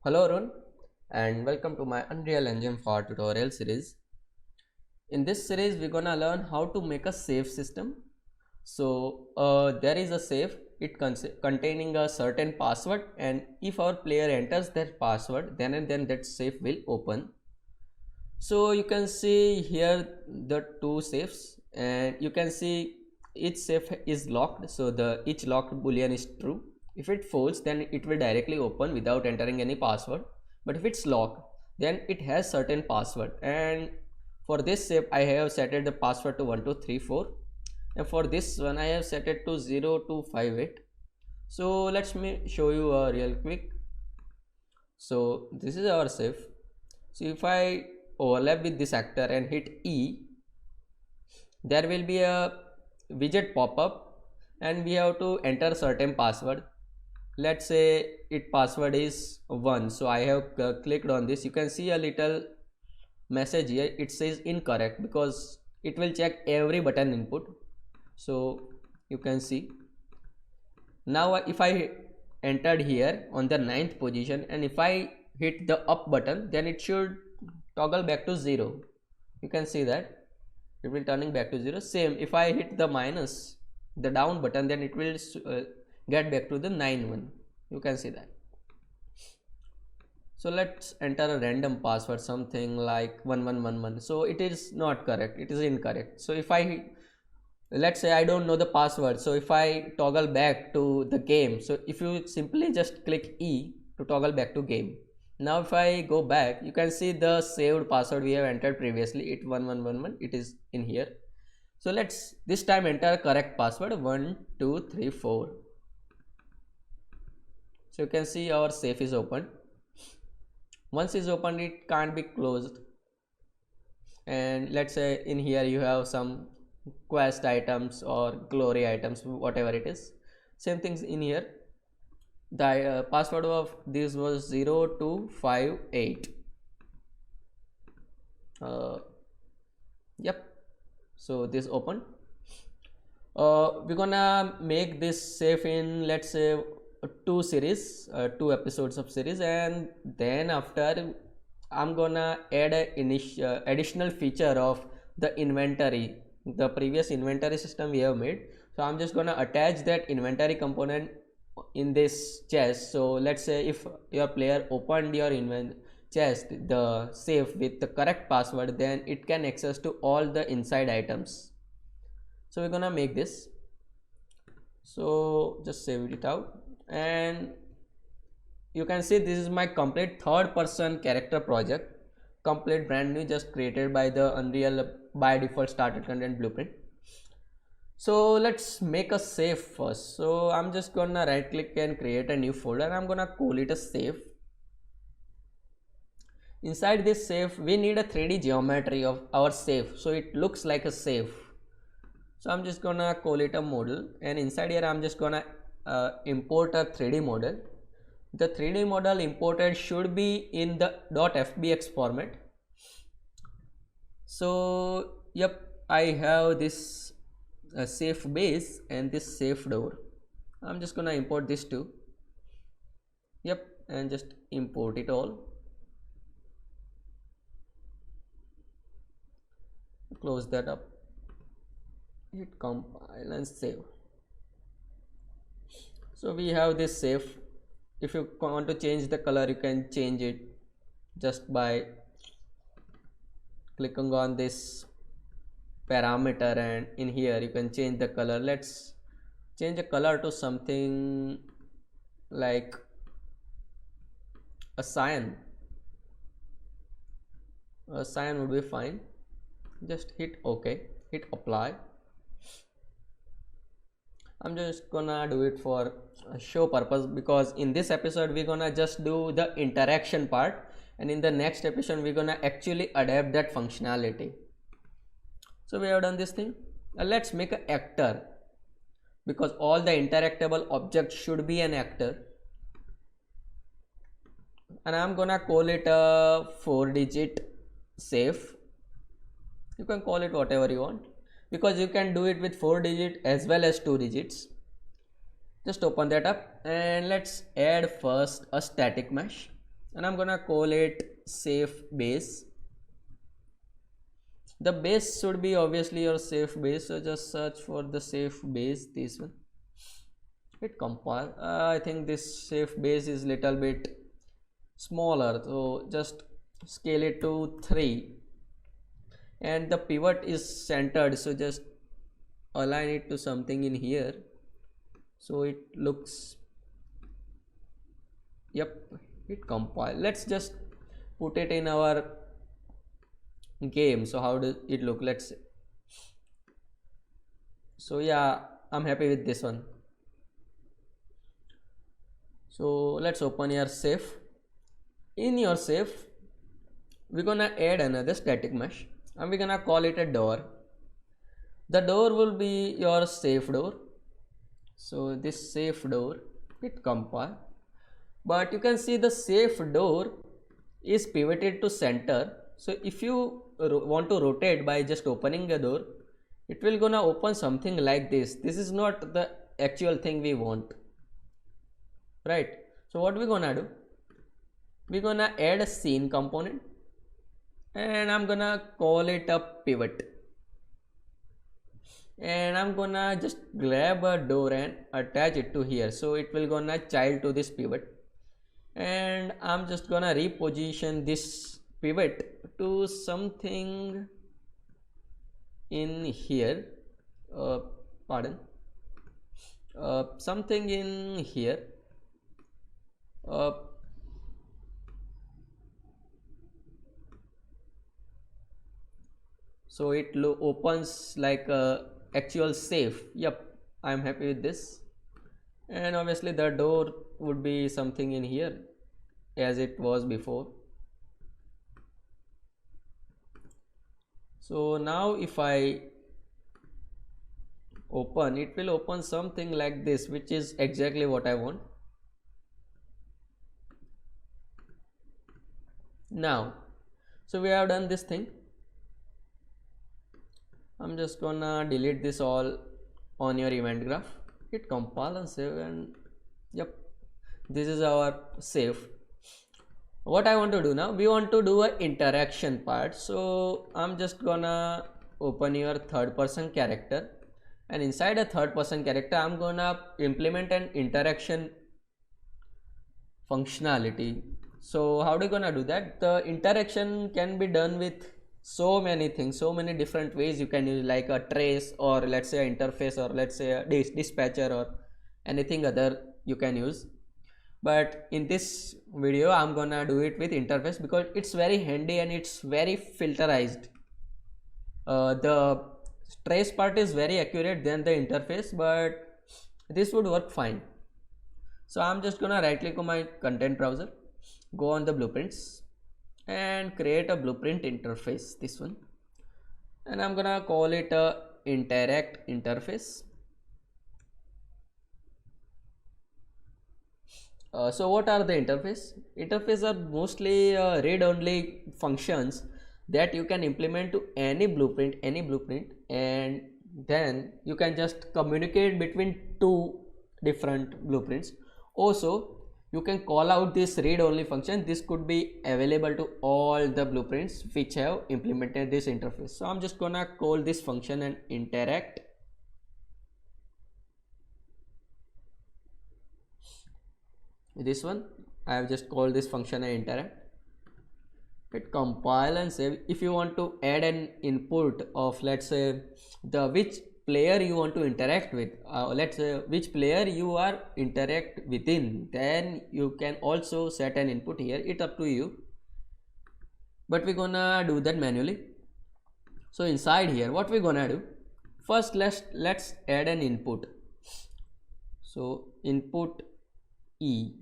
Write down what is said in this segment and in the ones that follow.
Hello everyone and welcome to my Unreal Engine 4 tutorial series. In this series we're gonna learn how to make a safe system. There is a safe, containing a certain password, and if our player enters that password then that safe will open. So you can see here the two safes, and you can see each safe is locked, so the each locked boolean is true. If it falls, then it will directly open without entering any password, but if it's locked, then it has certain password. And for this safe I have set the password to 1234, and for this one I have set it to 0258. So let me show you a real quick. So this is our safe. So if I overlap with this actor and hit E, there will be a widget pop up, and we have to enter certain password. Let's say it password is 1, so I have clicked on this. You can see a little message here, it says incorrect, because it will check every button input. So you can see now if I entered here on the 9th position, and if I hit the up button, then it should toggle back to 0. You can see that it will turning back to 0. Same, if I hit the minus, the down button, then it will get back to the 9 one. You can see that. So let's enter a random password, something like 1111. So it is not correct, it is incorrect. So if I, let's say I don't know the password, so if I toggle back to the game, so if you simply just click E to toggle back to game. Now if I go back, you can see the saved password we have entered previously, it 1111, it is in here. So let's this time enter correct password 1234. So you can see our safe is open. Once it's opened, it can't be closed. And let's say in here you have some quest items or glory items, whatever it is, same things in here. The password of this was 0258. Yep, so this open. We're gonna make this safe in, let's say, two episodes of series, and then after I'm gonna add a additional feature of the inventory, the previous inventory system we have made. So I'm just gonna attach that inventory component in this chest. So let's say if your player opened your chest, the safe, with the correct password, then it can access to all the inside items. So we're gonna make this. So just save it out, and you can see this is my complete third person character project, complete brand new, just created by the Unreal by default started content blueprint. So let's make a safe first. So I'm just gonna right click and create a new folder. I'm gonna call it a safe. Inside this safe we need a 3D geometry of our safe, so it looks like a safe. So I'm just gonna call it a model, and inside here I'm just gonna import a 3D model. The 3D model imported should be in the .fbx format. So yep, I have this safe base and this safe door. I'm just gonna import this too. Yep, and just import it all. Close that up, hit compile and save. So we have this safe. If you want to change the color, you can change it just by clicking on this parameter, and in here you can change the color. Let's change the color to something like a cyan. A cyan would be fine. Just hit OK, hit apply. I'm just gonna do it for show purpose, because in this episode we're gonna just do the interaction part, and in the next episode we're gonna actually adapt that functionality. So we have done this thing. Let's make an actor, because all the interactable objects should be an actor, and I'm gonna call it a 4-digit safe. You can call it whatever you want, because you can do it with 4 digits as well as 2 digits. Just open that up, and let's add first a static mesh. and I'm gonna call it safe base. The base should be obviously your safe base, so just search for the safe base, this one. Hit compile. I think this safe base is little bit smaller, so just scale it to 3, and the pivot is centered, so just align it to something in here so it looks, yep, hit compile. Let's just put it in our game. So how does it look? Let's see. So yeah, I'm happy with this one. So let's open your safe. In your safe, we're gonna add another static mesh and we're gonna call it a door. The door will be your safe door. So this safe door, hit compile. But you can see the safe door is pivoted to center. So if you want to rotate by just opening a door, it will gonna open something like this. This is not the actual thing we want, right? So what we're gonna do, we're gonna add a scene component and I'm gonna call it a pivot, and I'm gonna just grab a door and attach it to here, so it will gonna child to this pivot, and I'm just gonna reposition this pivot to something in here, something in here, so it opens like a actual safe. Yep, I'm happy with this. And obviously the door would be something in here as it was before. So now if I open, it will open something like this, which is exactly what I want. Now, so we have done this thing. I'm just gonna delete this all on your event graph. Hit compile and save, and yep, this is our save. What I want to do now, we want to do a interaction part. So I'm just gonna open your third person character, and inside a third person character I'm gonna implement an interaction functionality. So how are you gonna do that? The interaction can be done with so many things, so many different ways you can use, like a trace, or let's say an interface, or let's say a dispatcher, or anything other you can use. But in this video I'm gonna do it with interface because it's very handy and it's very filterized. The trace part is very accurate than the interface, but this would work fine. So I'm just gonna right click on my content browser, go on the blueprints and create a blueprint interface, this one, and I'm gonna call it a interact interface. So what are the interface? Interface are mostly read-only functions that you can implement to any blueprint, and then you can just communicate between two different blueprints. Also, you can call out this read-only function. This could be available to all the blueprints which have implemented this interface. So I'm just gonna call this function and interact. This one I have just called this function and interact. Hit compile and save. If you want to add an input of, let's say, the which player you want to interact with, let's say which player you are interact within, then you can also set an input here. It's up to you, but we're gonna do that manually. So inside here, what we're gonna do, first let's add an input. So input E,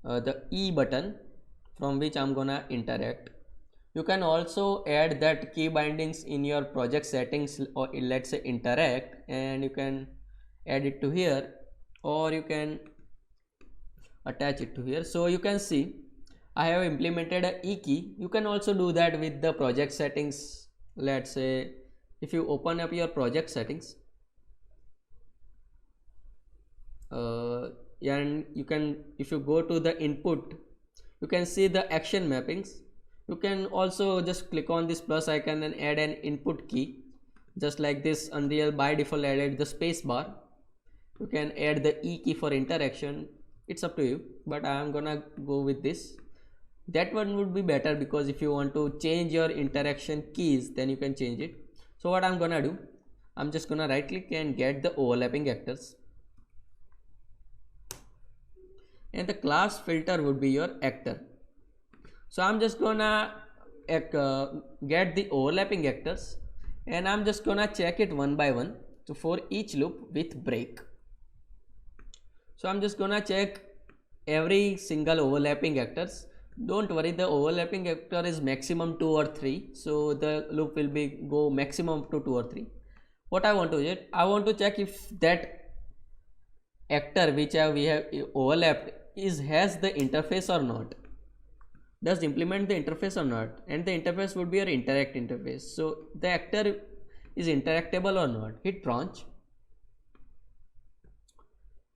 the E button from which I'm gonna interact. You can also add that key bindings in your project settings, or let's say interact, and you can add it to here, or you can attach it to here. So you can see I have implemented a E key. You can also do that with the project settings. Let's say if you open up your project settings, uh, and you can, if you go to the input, you can see the action mappings. You can also just click on this plus icon and add an input key, just like this. Unreal by default added the space bar. You can add the E key for interaction, it's up to you, but I am gonna go with this. That one would be better, because if you want to change your interaction keys, then you can change it. So what I'm gonna do, I'm just gonna right click and get the overlapping actors, and the class filter would be your actor. So I'm just gonna get the overlapping actors, and I'm just gonna check it one by one, so for each loop with break. So I'm just gonna check every single overlapping actors. Don't worry, the overlapping actor is maximum 2 or 3, so the loop will be go maximum to 2 or 3. What I want to do, I want to check if that actor which we have overlapped has the interface or not. Does implement the interface or not, and the interface would be your interact interface. So the actor is interactable or not. Hit branch.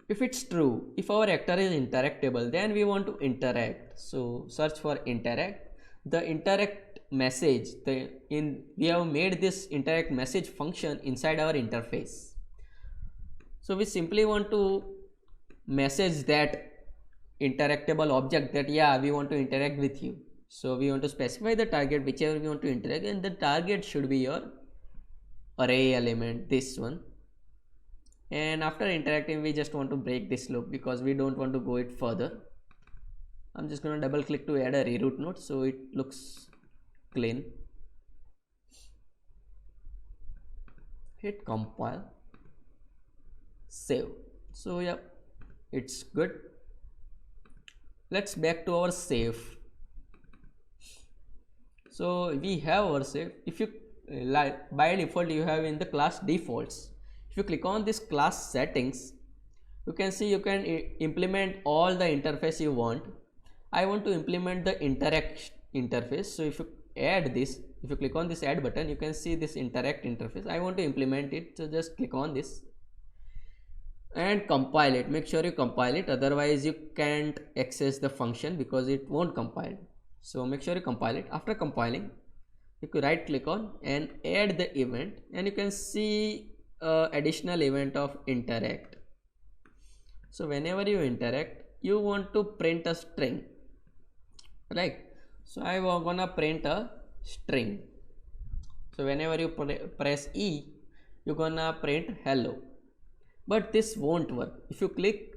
If it's true, if our actor is interactable, then we want to interact. So search for interact. The interact message, we have made this interact message function inside our interface. So we simply want to message that interactable object that yeah, we want to interact with you. So we want to specify the target whichever we want to interact, and the target should be your array element, this one. And after interacting, we just want to break this loop because we don't want to go it further. I'm just going to double click to add a reroute node so it looks clean. Hit compile, save. So yeah, it's good. Let's back to our save. So we have our save. If you like, by default you have in the class defaults. If you click on this class settings, you can see you can implement all the interface you want. I want to implement the interact interface. So if you add this, if you click on this add button, you can see this interact interface. I want to implement it, so just click on this and compile it. Make sure you compile it, otherwise you can't access the function because it won't compile. So make sure you compile it. After compiling, you can right click on and add the event, and you can see additional event of interact. So whenever you interact, you want to print a string, right? So I am gonna print a string. So whenever you press E, you're gonna print hello, but this won't work. If you click,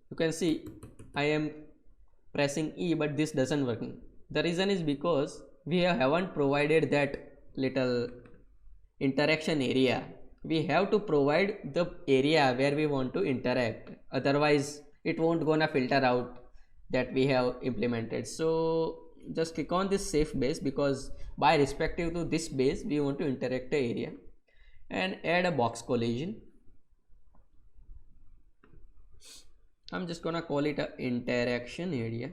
you can see I am pressing E, but this doesn't working. The reason is because we haven't provided that little interaction area. We have to provide the area where we want to interact, otherwise it won't gonna filter out that we have implemented. So just click on this safe base, because by respective to this base we want to interact the area, and add a box collision. I'm just gonna call it a interaction area.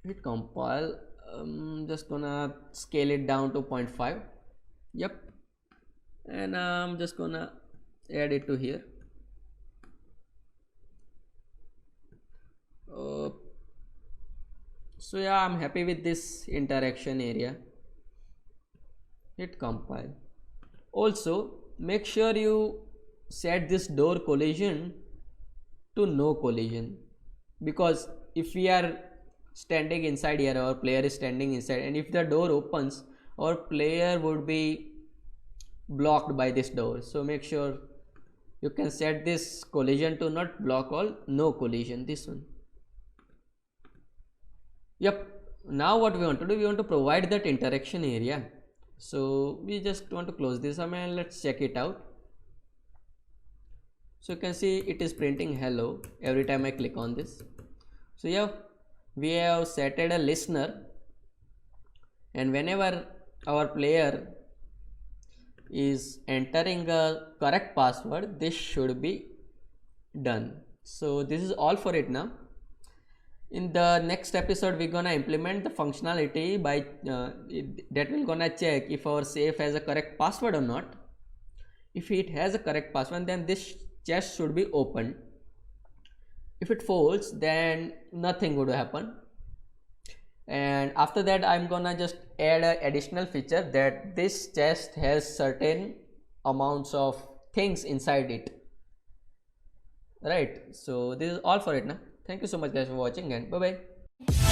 Hit compile. Just gonna scale it down to 0.5. Yep, and I'm just gonna add it to here. So yeah, I'm happy with this interaction area. Hit compile. Also make sure you set this door collision to no collision, because if we are standing inside here, our player is standing inside, and if the door opens, our player would be blocked by this door. So make sure you can set this collision to not block all, no collision, this one. Yep, now what we want to do, we want to provide that interaction area. So we just want to close this and let's check it out. So you can see it is printing hello every time I click on this. So yeah, we have set a listener, and whenever our player is entering a correct password, this should be done. So this is all for it now. In the next episode we're gonna implement the functionality by that will gonna check if our safe has a correct password or not. If it has a correct password, then this chest should be opened. If it falls, then nothing would happen. And after that I'm gonna just add an additional feature that this chest has certain amounts of things inside it, right? So this is all for it now. Thank you so much guys for watching, and bye bye.